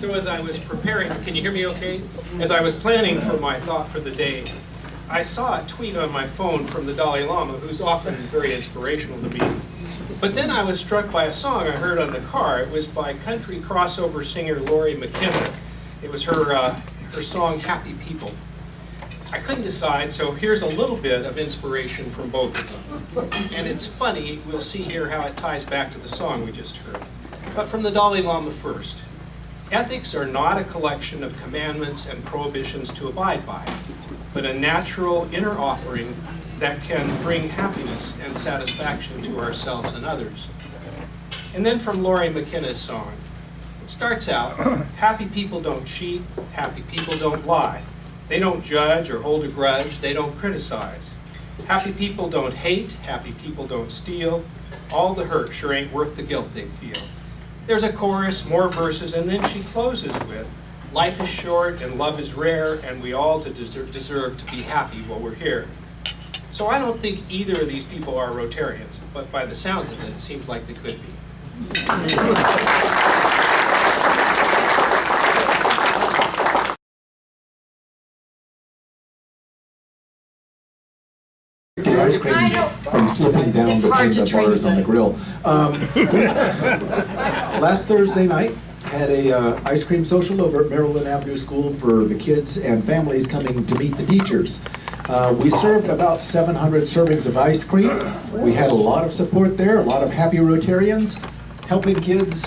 So as I was preparing, can you hear me okay? As I was planning for my thought for the day, I saw a tweet on my phone from the Dalai Lama, who's often very inspirational to me. But then I was struck by a song I heard on the car. It was by country crossover singer Lori McKenna. It was her song, Happy People. I couldn't decide, so here's a little bit of inspiration from both of them. And it's funny, we'll see here how it ties back to the song we just heard. But from the Dalai Lama first. Ethics are not a collection of commandments and prohibitions to abide by, but a natural inner offering that can bring happiness and satisfaction to ourselves and others. And then from Lori McKenna's song. It starts out, happy people don't cheat, happy people don't lie. They don't judge or hold a grudge, they don't criticize. Happy people don't hate, happy people don't steal. All the hurt sure ain't worth the guilt they feel. There's a chorus, more verses, and then she closes with, life is short and love is rare, and we all deserve to be happy while we're here. So I don't think either of these people are Rotarians, but by the sounds of it, it seems like they could be. Ice cream from slipping down between the bars on the grill. Last Thursday night, had a ice cream social over at Maryland Avenue School for the kids and families coming to meet the teachers. We served about 700 servings of ice cream. We had a lot of support there, a lot of happy Rotarians helping kids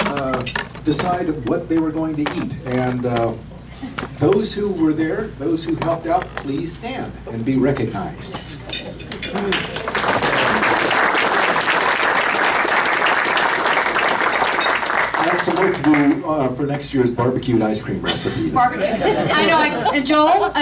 decide what they were going to eat. And those who were there, those who helped out, please stand and be recognized. I have some work to do for next year's barbecued ice cream recipe. Barbecue. I know. And Joel,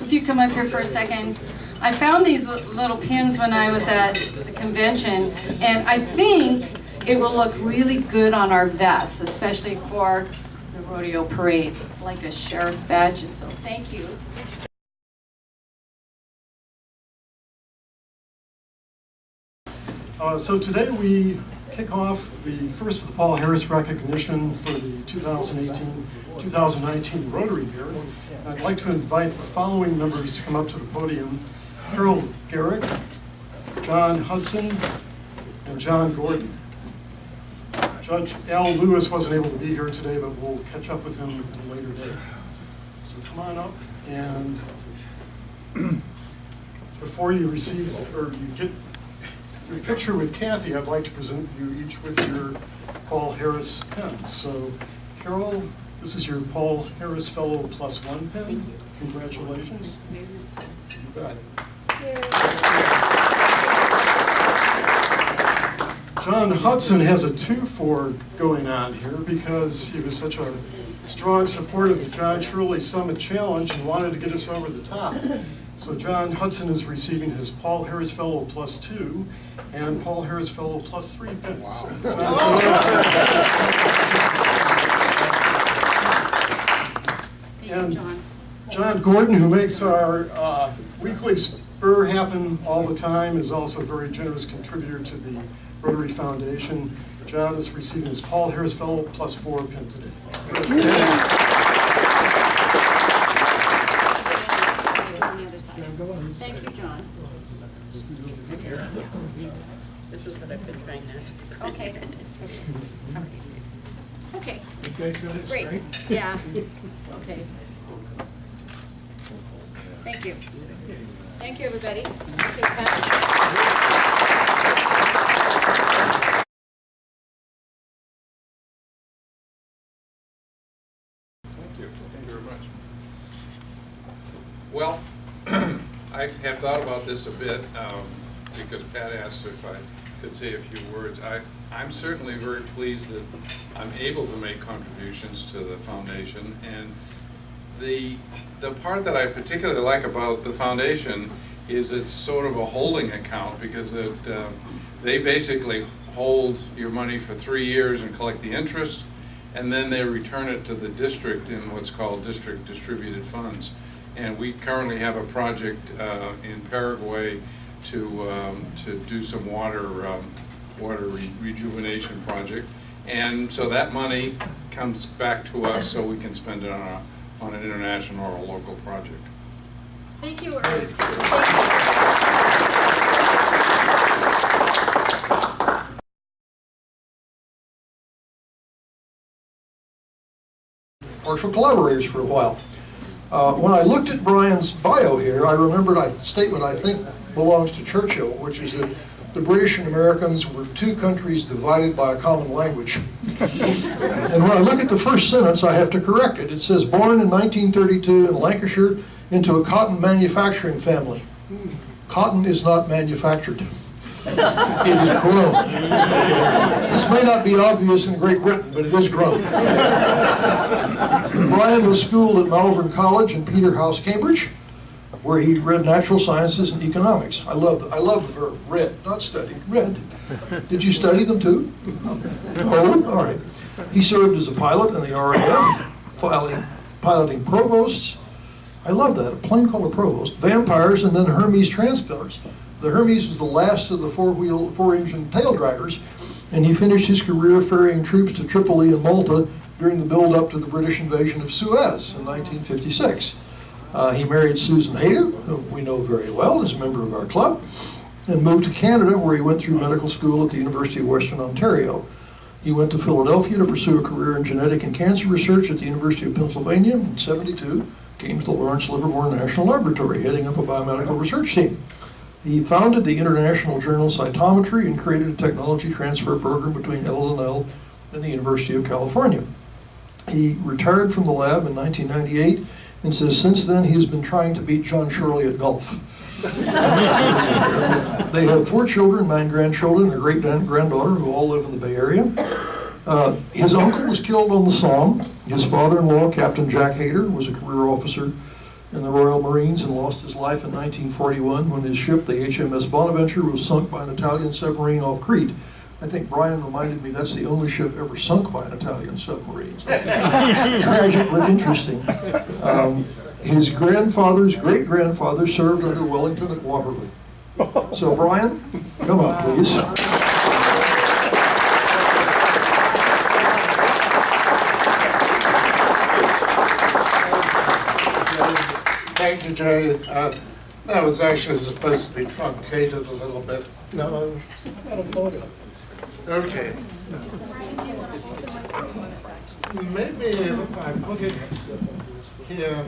if you come up here for a second, I found these little pins when I was at the convention, and I think it will look really good on our vests, especially for the rodeo parade. It's like a sheriff's badge, and so thank you. So today we kick off the first of the Paul Harris recognition for the 2018-2019 Rotary year. And I'd like to invite the following members to come up to the podium: Harold Garrick, John Hudson, and John Gordon. Judge Al Lewis wasn't able to be here today, but we'll catch up with him at a later date. So come on up, and before you receive, or you get your picture with Kathy, I'd like to present you each with your Paul Harris pens. So, Carol, this is your Paul Harris Fellow +1 pen. Thank you. Congratulations. You bet. John Hudson has a 2-for going on here because he was such a strong supporter of the John Shirley Summit Challenge and wanted to get us over the top. So John Hudson is receiving his Paul Harris Fellow +2 and Paul Harris Fellow +3 pins. Wow. And John Gordon, who makes our weekly spur happen all the time, is also a very generous contributor to the Rotary Foundation. John is receiving his Paul Harris Fellow +4 pin today. Thank you, John. This is what I've been trying not to. Okay. Okay. You guys got it Great. straight? Yeah. Okay. Thank you. Thank you, everybody. Okay, Pat. Thank you very much. Well, I have thought about this a bit because Pat asked if I could say a few words. I'm certainly very pleased that I'm able to make contributions to the foundation, and the part that I particularly like about the foundation is it's sort of a holding account because they basically hold your money for 3 years and collect the interest, and then they return it to the district in what's called district distributed funds. And we currently have a project in Paraguay to do some water rejuvenation project, and so that money comes back to us so we can spend it on an international or a local project. Thank you, Eric. partial collaborators for a while. When I looked at Brian's bio here, I remembered a statement I think belongs to Churchill, which is that the British and Americans were two countries divided by a common language. And when I look at the first sentence, I have to correct it. It says, born in 1932 in Lancashire into a cotton manufacturing family. Cotton is not manufactured. It is grown. This may not be obvious in Great Britain, but it is grown. Brian was schooled at Malvern College in Peterhouse, Cambridge, where he read natural sciences and economics. I love the verb read, not studied, read. Did you study them too? Oh, all right. He served as a pilot in the RAF, piloting provosts. I love that, a plane called a provost. Vampires, and then Hermes transporters. The Hermes was the last of the four-engine tail draggers, and he finished his career ferrying troops to Tripoli and Malta during the build-up to the British invasion of Suez in 1956. He married Susan Hayter, whom we know very well, as a member of our club, and moved to Canada, where he went through medical school at the University of Western Ontario. He went to Philadelphia to pursue a career in genetic and cancer research at the University of Pennsylvania. In 1972, came to the Lawrence Livermore National Laboratory, heading up a biomedical research team. He founded the international journal Cytometry and created a technology transfer program between LNL and the University of California. He retired from the lab in 1998 and says since then he has been trying to beat John Shirley at golf. They have 4 children, 9 grandchildren, a great-granddaughter who all live in the Bay Area. His uncle was killed on the Somme. His father-in-law, Captain Jack Hayter, was a career officer in the Royal Marines and lost his life in 1941 when his ship, the HMS Bonaventure, was sunk by an Italian submarine off Crete. I think Brian reminded me that's the only ship ever sunk by an Italian submarine. So, tragic but interesting. His grandfather's great-grandfather served under Wellington at Waterloo. So Brian, come up, please. Thank you, Jay. That was actually supposed to be truncated a little bit. No, not a photo. Okay. Maybe if I put it here,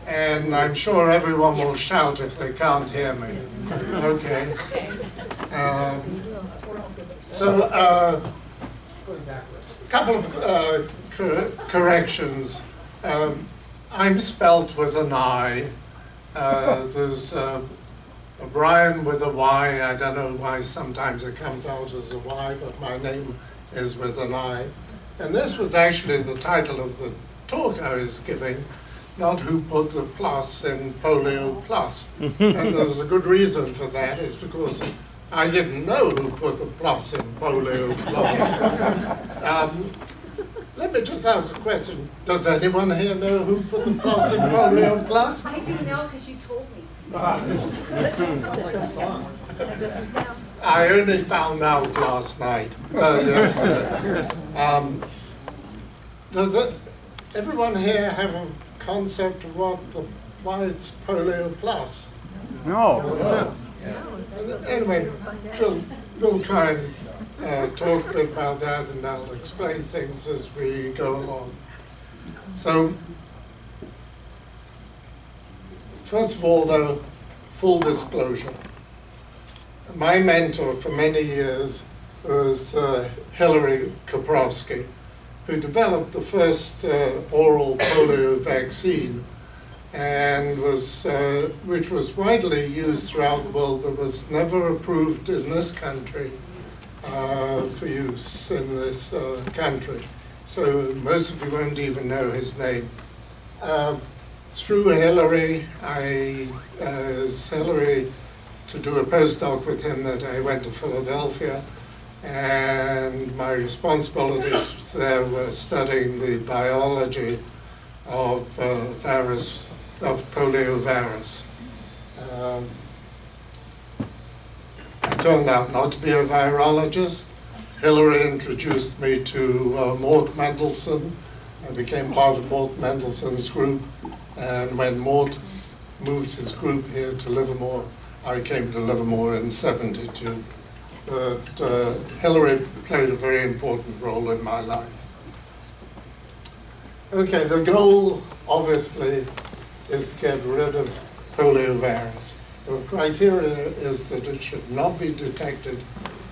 and I'm sure everyone will shout if they can't hear me. Okay. A couple of corrections. I'm spelt with an I. There's a Brian with a Y. I don't know why sometimes it comes out as a Y, but my name is with an I. And this was actually the title of the talk I was giving, not who put the plus in Polio Plus. And there's a good reason for that, is because I didn't know who put the plus in Polio Plus. Let me just ask a question. Does anyone here know who put the plus in Polio Plus? I do know because you told me. I only found out last night, yesterday. Does everyone here have a concept of why it's Polio Plus? No. Anyway, we'll try and talk a bit about that, and I'll explain things as we go along. So, first of all, though, full disclosure. My mentor for many years was Hilary Kaprowski, who developed the first oral polio vaccine, and which was widely used throughout the world, but was never approved in this country for use in this country. So most of you won't even know his name. Through Hillary, Hillary to do a postdoc with him that I went to Philadelphia, and my responsibilities there were studying the biology of poliovirus. I turned out not to be a virologist, Hillary introduced me to Mort Mendelsohn. I became part of Mort Mendelssohn's group, and when Mort moved his group here to Livermore, I came to Livermore in '72. But Hillary played a very important role in my life. Okay, the goal, obviously, is to get rid of poliovirus. The criteria is that it should not be detected,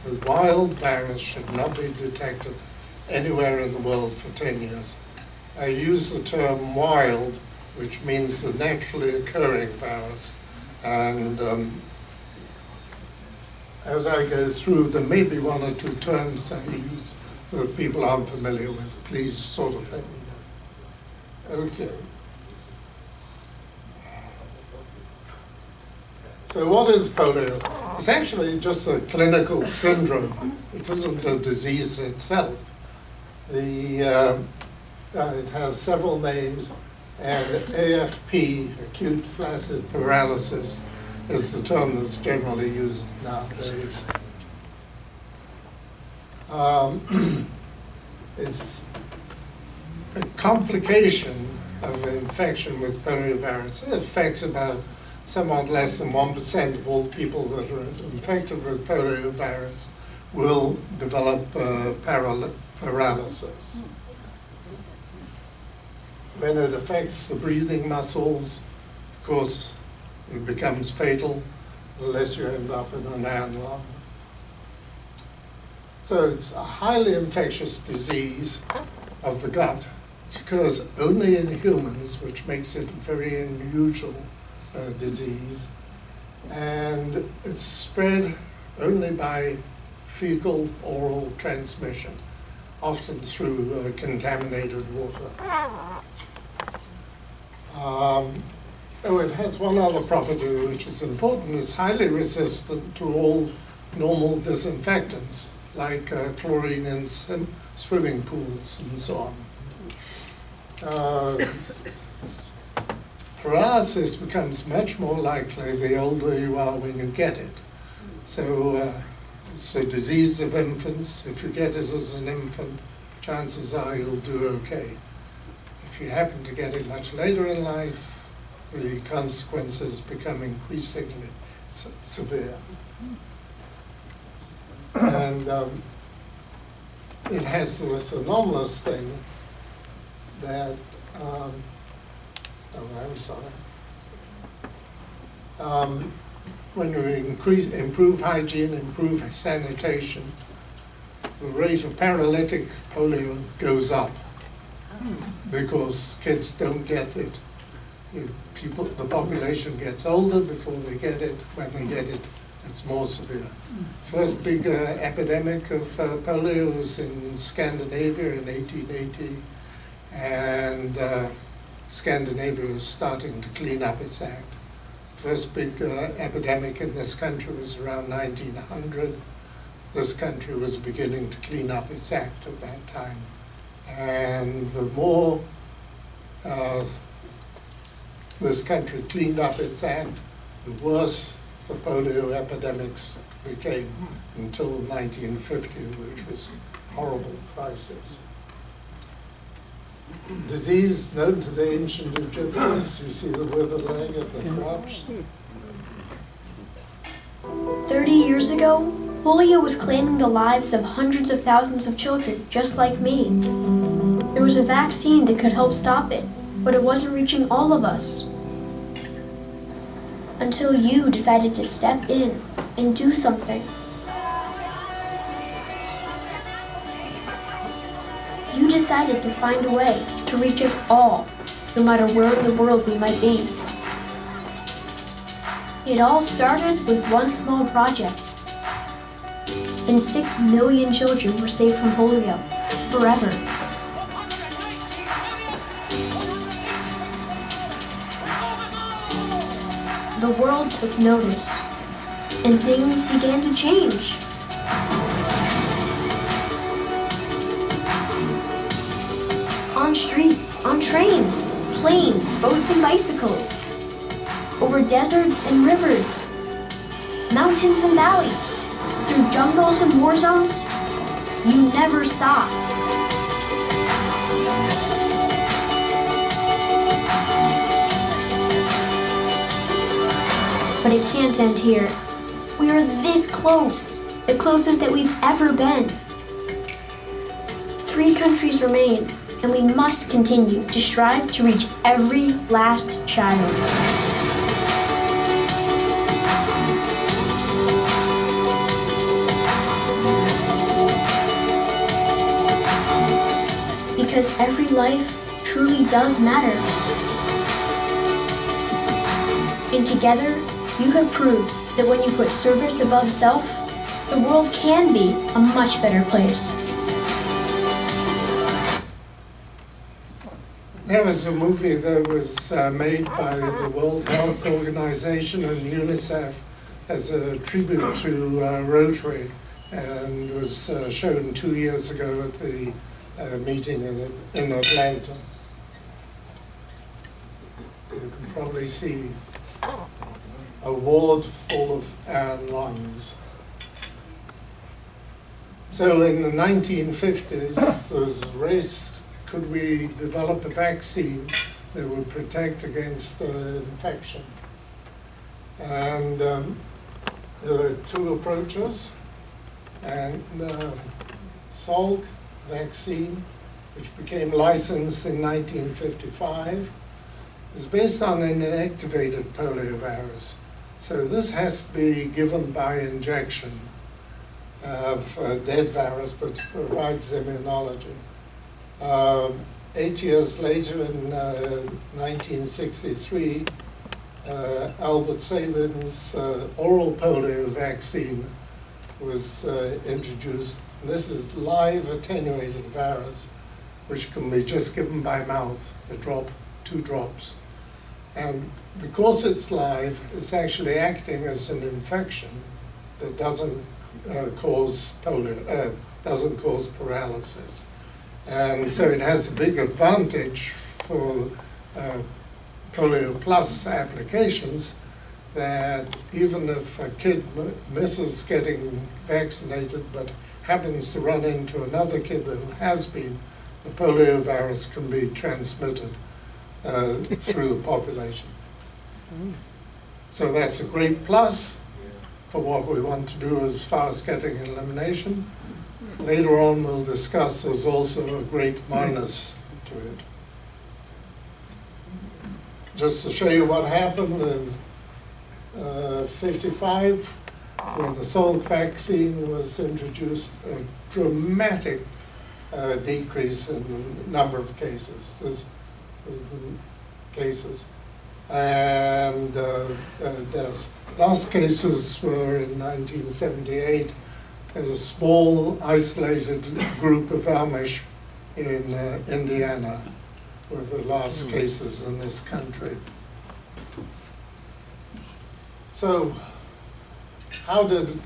the wild virus should not be detected anywhere in the world for 10 years. I use the term wild, which means the naturally occurring virus. And as I go through, there may be one or two terms I use that people aren't familiar with. Please sort of let me know. Okay. So what is polio? It's actually just a clinical syndrome. It isn't a disease itself. It has several names, and AFP, acute flaccid paralysis, is the term that's generally used nowadays. It's a complication of infection with poliovirus. It affects about somewhat less than 1% of all people that are infected with poliovirus will develop paralysis. When it affects the breathing muscles, of course, it becomes fatal unless you end up in an airline. So it's a highly infectious disease of the gut. It occurs only in humans, which makes it a very unusual disease. And it's spread only by fecal oral transmission, often through contaminated water. It has one other property which is important. It's highly resistant to all normal disinfectants, like chlorine in swimming pools and so on. Paralysis becomes much more likely the older you are when you get it. So it's a disease of infants. If you get it as an infant, chances are you'll do okay. If you happen to get it much later in life, the consequences become increasingly severe. And it has this anomalous thing that, I'm sorry. When you improve hygiene, improve sanitation, the rate of paralytic polio goes up because kids don't get it. The population gets older before they get it. When they get it, it's more severe. First big epidemic of polio was in Scandinavia in 1880, and Scandinavia was starting to clean up its act. First big epidemic in this country was around 1900. This country was beginning to clean up its act at that time. And the more this country cleaned up its act, the worse the polio epidemics became until 1950, which was a horrible crisis. Disease known to the ancient Egyptians. You see the withered leg of the crops. 30 years ago, polio was claiming the lives of hundreds of thousands of children just like me. There was a vaccine that could help stop it, but it wasn't reaching all of us. Until you decided to step in and do something. You decided to find a way to reach us all, no matter where in the world we might be. It all started with one small project, and 6 million children were saved from polio forever. The world took notice, and things began to change. On streets, on trains, planes, boats and bicycles, over deserts and rivers, mountains and valleys, through jungles and war zones, You never stopped. But it can't end here. We are this close, the closest that we've ever been. 3 countries remain, and we must continue to strive to reach every last child. Because every life truly does matter. And together, you have proved that when you put service above self, the world can be a much better place. There was a movie that was made by the World Health Organization and UNICEF as a tribute to Rotary, and was shown 2 years ago at the meeting in Atlanta. You can probably see a ward full of iron lungs. So in the 1950s, there was a race. Could we develop a vaccine that would protect against the infection? And there are 2 approaches. And Salk vaccine, which became licensed in 1955, is based on an inactivated poliovirus. So this has to be given by injection of a dead virus, but provides immunology. 8 years later, in 1963, Albert Sabin's oral polio vaccine was introduced. And this is live attenuated virus, which can be just given by mouth, a drop, 2 drops. And because it's live, it's actually acting as an infection that doesn't cause polio, doesn't cause paralysis. And so it has a big advantage for Polio Plus applications, that even if a kid misses getting vaccinated but happens to run into another kid that has been, the polio virus can be transmitted through the population. So that's a great plus for what we want to do as far as getting elimination. Later on we'll discuss there's also a great minus to it. Just to show you what happened in 55, when the Salk vaccine was introduced, a dramatic decrease in the number of cases. There's been cases. And deaths. Last cases were in 1978. A small isolated group of Amish in Indiana were the last cases in this country. So how did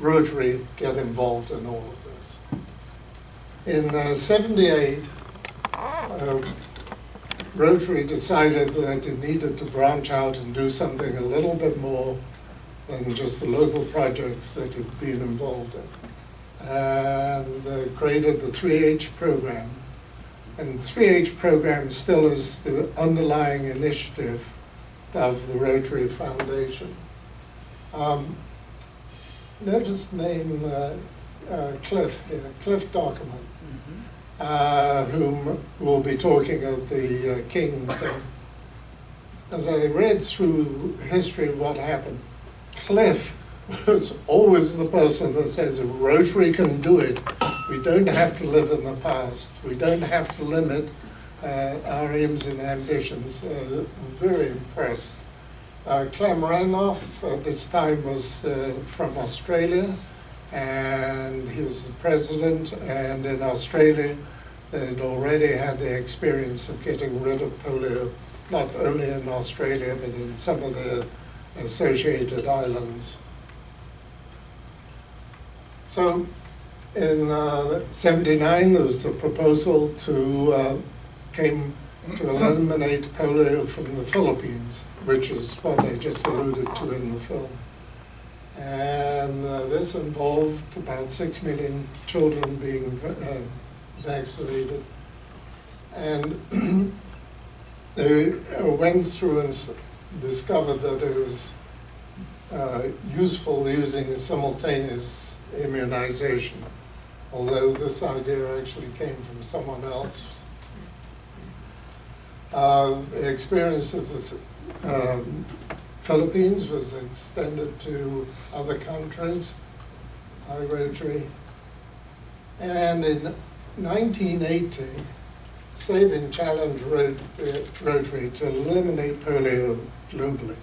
Rotary get involved in all of this? In 78, Rotary decided that it needed to branch out and do something a little bit more than just the local projects that it had been involved in. And created the 3H program. And the 3H program still is the underlying initiative of the Rotary Foundation. Notice the name Cliff here, Cliff Dockerman, whom we'll be talking at the King thing. As I read through the history of what happened, Cliff was always the person that says, Rotary can do it. We don't have to live in the past. We don't have to limit our aims and ambitions. Very impressed. Clem Randolph at this time was from Australia, and he was the president, and in Australia they'd already had the experience of getting rid of polio, not only in Australia, but in some of the associated islands. So in 79, there was the proposal to eliminate polio from the Philippines, which is what they just alluded to in the film. And this involved about 6 million children being vaccinated. And they went through and discovered that it was useful using a simultaneous immunization, although this idea actually came from someone else. The experience of the Philippines was extended to other countries by Rotary. And in 1980, Sabin challenged Rotary to eliminate polio globally.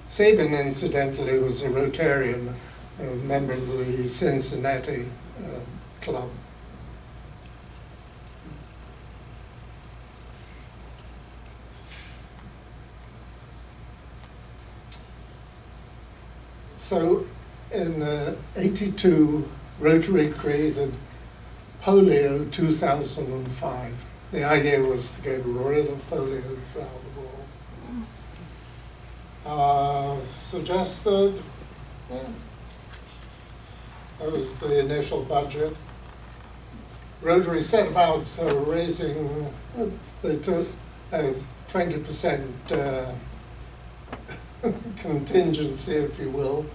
Sabin, incidentally, was a Rotarian, a member of the Cincinnati club. So in '82, Rotary created Polio 2005. The idea was to get rid of polio throughout the world. Suggested, that was the initial budget. Rotary set about raising, they took 20% contingency, if you will.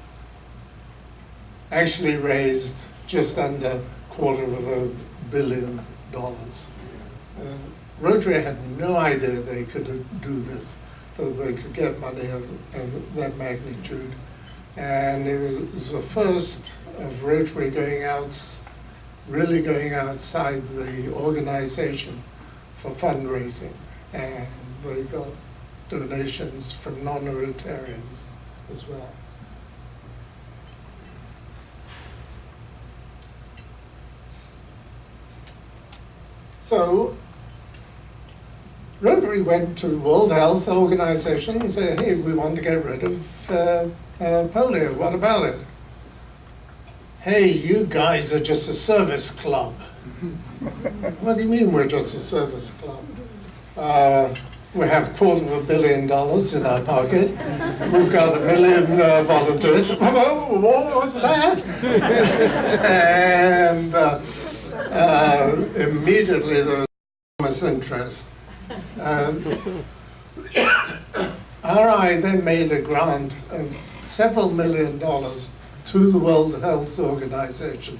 Actually raised just under $250 million. Rotary had no idea they could do this, so they could get money of that magnitude. And it was the first of Rotary really going outside the organization for fundraising. And they got donations from non-Rotarians as well. So Rotary went to World Health Organization and said, hey, we want to get rid of polio. What about it? Hey, you guys are just a service club. What do you mean we're just a service club? We have $250 million in our pocket. We've got 1 million volunteers. Oh, what was that? And immediately there was enormous interest. RI then made a grant of several $1 million to the World Health Organization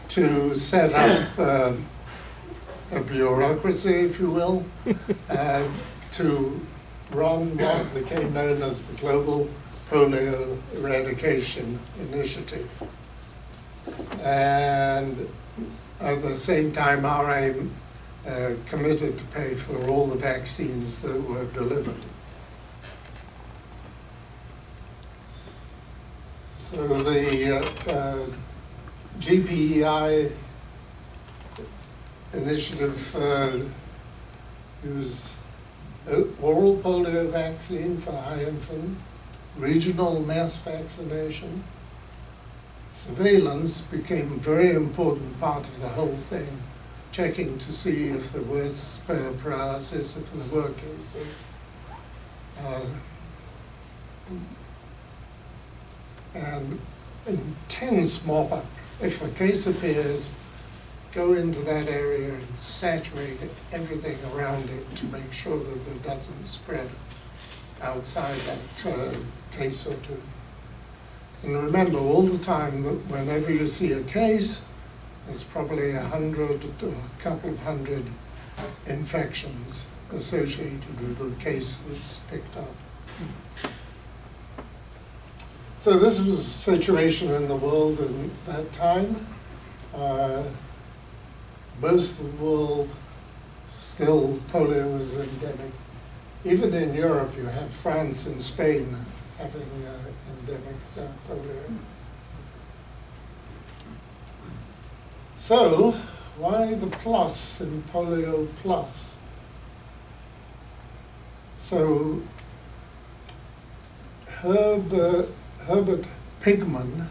to set up a bureaucracy, if you will, to run what became known as the Global Polio Eradication Initiative. And at the same time, RA committed to pay for all the vaccines that were delivered. So the GPEI initiative used oral polio vaccine for high infant, regional mass vaccination. Surveillance became a very important part of the whole thing, checking to see if there was paralysis, if there were cases. And intense mop-up. If a case appears, go into that area and saturate everything around it to make sure that it doesn't spread outside that case or two. And remember all the time that whenever you see a case, there's probably 100 to a couple of hundred infections associated with the case that's picked up. So this was a situation in the world in that time. Most of the world, still polio is endemic. Even in Europe, you have France and Spain having endemic polio. So, why the plus in Polio Plus? So, Herbert Pigman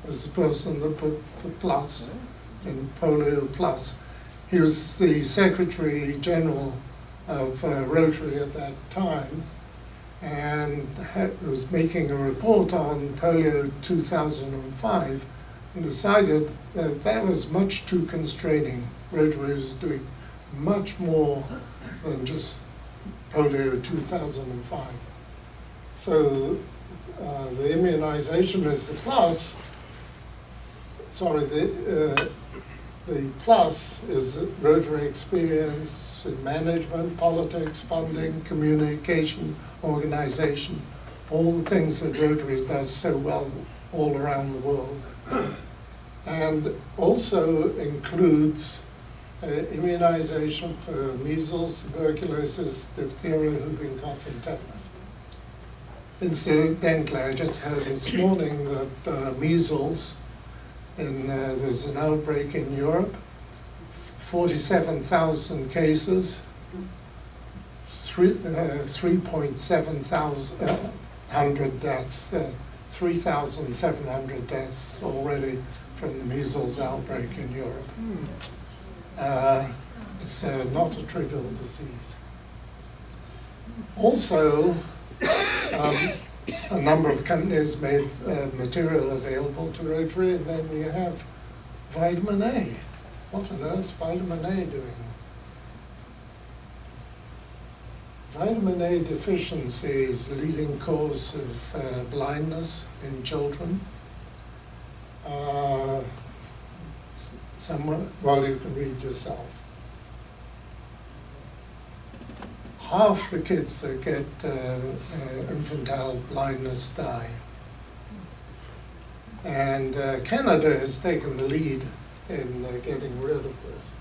was the person that put the plus in Polio Plus. He was the Secretary General of Rotary at that time, and was making a report on polio 2005 and decided that that was much too constraining. Rotary was doing much more than just polio 2005. So the immunization is the plus. Sorry, the plus is Rotary experience in management, politics, funding, communication, organization, all the things that Rotary does so well all around the world. And also includes immunization for measles, tuberculosis, diphtheria, whooping cough, and tetanus. Incidentally, I just heard this morning that measles, and there's an outbreak in Europe, 47,000 cases, 3,700 deaths, 3,700 deaths already from the measles outbreak in Europe. It's not a trivial disease. Also, a number of companies made material available to Rotary, and then you have vitamin A. What on earth is vitamin A doing? Vitamin A deficiency is the leading cause of blindness in children. Well, you can read yourself. Half the kids that get infantile blindness die. And Canada has taken the lead in getting rid of this,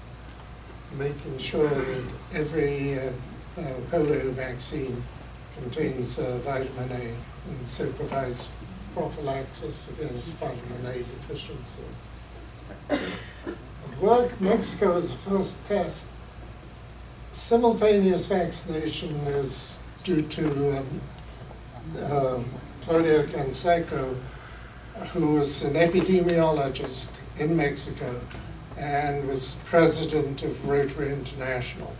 making sure that every polio vaccine contains vitamin A, and so provides prophylaxis against vitamin A deficiency. At work, Mexico is the first test. Simultaneous vaccination is due to Claudio Canseco, who was an epidemiologist in Mexico and was president of Rotary International.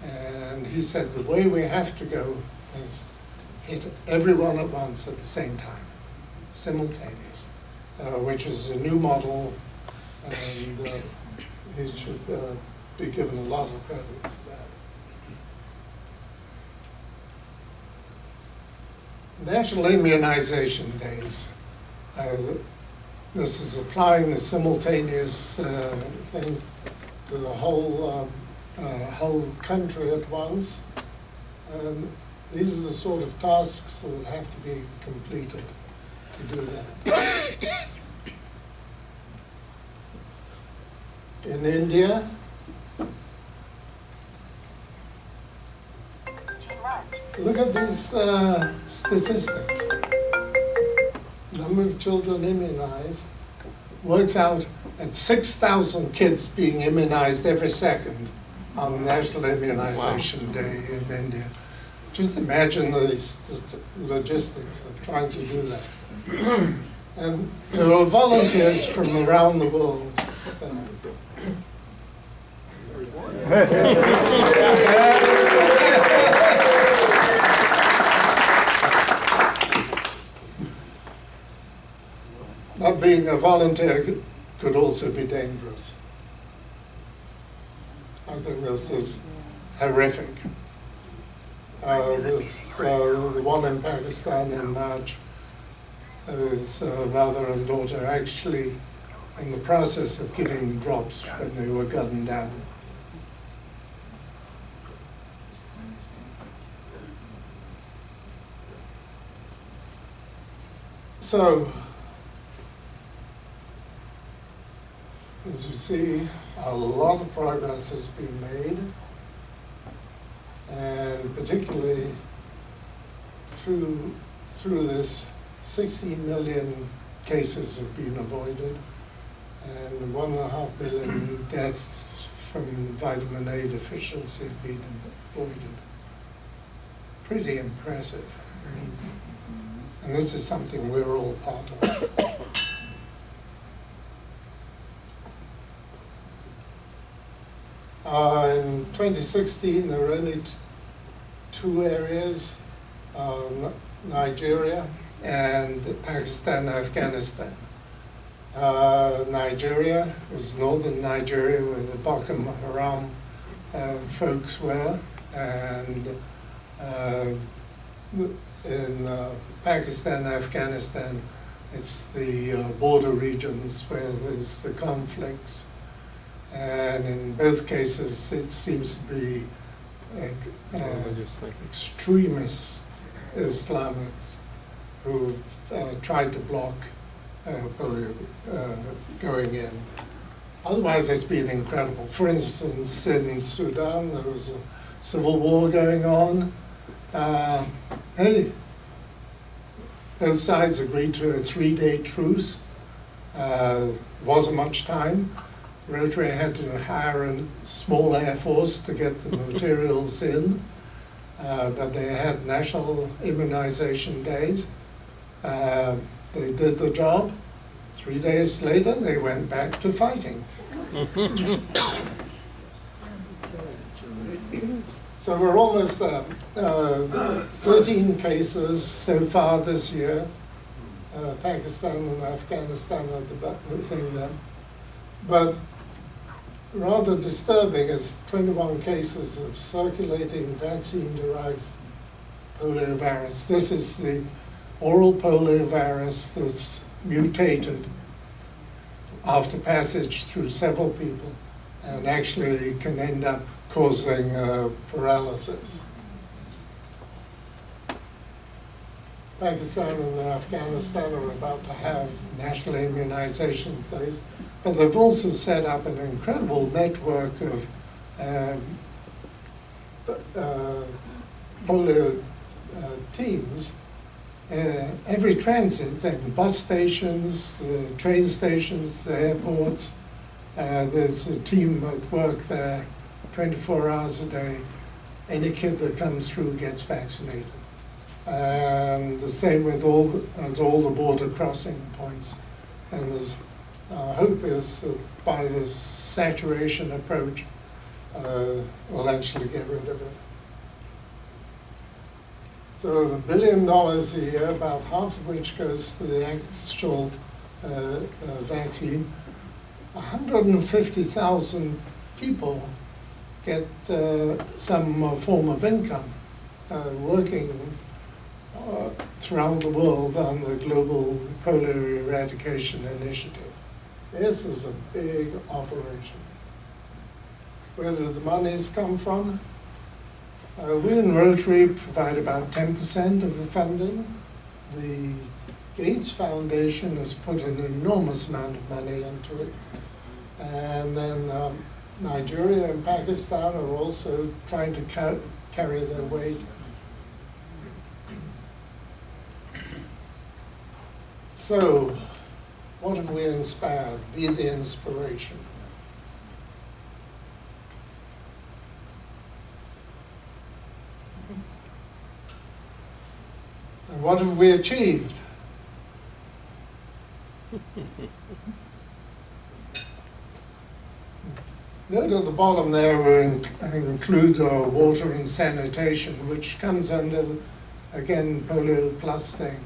And he said the way we have to go is hit everyone at once at the same time, simultaneous, which is a new model, and he should be given a lot of credit for that. National Immunization Days. This is applying the simultaneous thing to the whole country at once. These are the sort of tasks that have to be completed to do that. In India, look at these statistics. Number of children immunized works out at 6,000 kids being immunized every second on National Immunization Day in India. Just imagine the logistics of trying to do that. And there are volunteers from around the world. Not being a volunteer could also be dangerous. I think this is horrific. The one in Pakistan in March, his mother and daughter actually in the process of giving drops when they were gunned down. So, as you see, a lot of progress has been made, and particularly through this, 60 million cases have been avoided, and 1.5 million deaths from vitamin A deficiency have been avoided. Pretty impressive. And this is something we're all part of. In 2016, there were only two areas Nigeria, and Pakistan, Afghanistan. Nigeria was northern Nigeria where the Boko Haram folks were, and in Pakistan, Afghanistan, it's the border regions where there's the conflicts. And in both cases, it seems to be extremist Islamics who've tried to block polio going in. Otherwise, it's been incredible. For instance, in Sudan, there was a civil war going on. Hey, both sides agreed to a 3-day truce. Wasn't much time. Rotary had to hire a small air force to get the materials in, but they had national immunization days. They did the job. 3 days later, they went back to fighting. So we're almost there. 13 cases so far this year. Pakistan and Afghanistan are the thing there. But rather disturbing is 21 cases of circulating vaccine-derived poliovirus. This is the oral poliovirus that's mutated after passage through several people and actually can end up causing paralysis. Pakistan and Afghanistan are about to have national immunization days, but they've also set up an incredible network of polio teams. Every transit, the bus stations, the train stations, the airports, there's a team at work there 24 hours a day. Any kid that comes through gets vaccinated. And the same with all the border crossing points. And our hope is that by this saturation approach, we'll actually get rid of it. So $1 billion a year, about half of which goes to the actual vaccine. 150,000 people get some form of income working throughout the world on the Global Polio Eradication Initiative. This is a big operation. Where do the monies come from? We in Rotary provide about 10% of the funding. The Gates Foundation has put an enormous amount of money into it. And then Nigeria and Pakistan are also trying to carry their weight. So, what have we inspired? Be the inspiration. And what have we achieved? Note at the bottom there we include water and sanitation, which comes under, again, Polio Plus thing.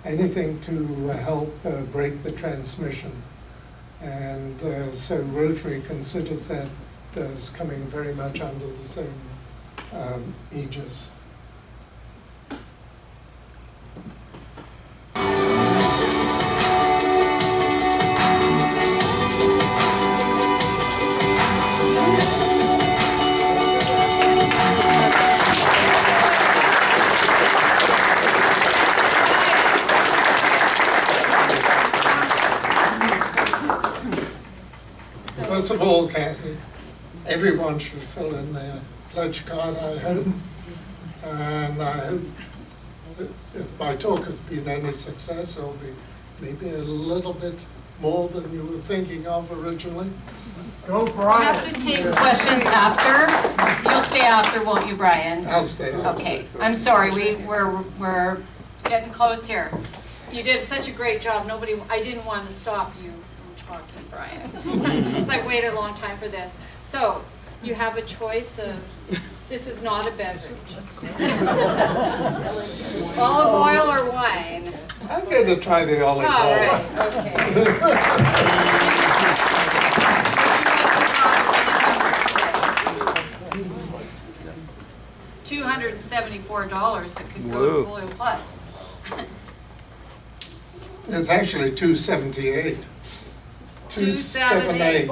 Anything to help break the transmission. And so Rotary considers that as coming very much under the same aegis. First of all, Kathy, everyone should fill in their pledge card, I hope. And I hope that if my talk has been any success, it'll be maybe a little bit more than you were thinking of originally. Go, We Brian. have to take questions after. You'll stay after, won't you, Brian? I'll stay on. Okay, I'm sorry, we're getting close here. You did such a great job, I didn't want to stop you from talking, Brian. Because I waited a long time for this. So, you have a choice of This is not a beverage. Olive oil or wine? I'm going to try the olive All oil. right, okay. $274 that could go to Polio Plus. It's actually 278. 278.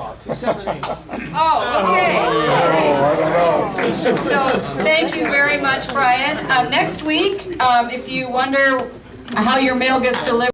Oh, okay. So, thank you very much, Brian. Next week, if you wonder how your mail gets delivered,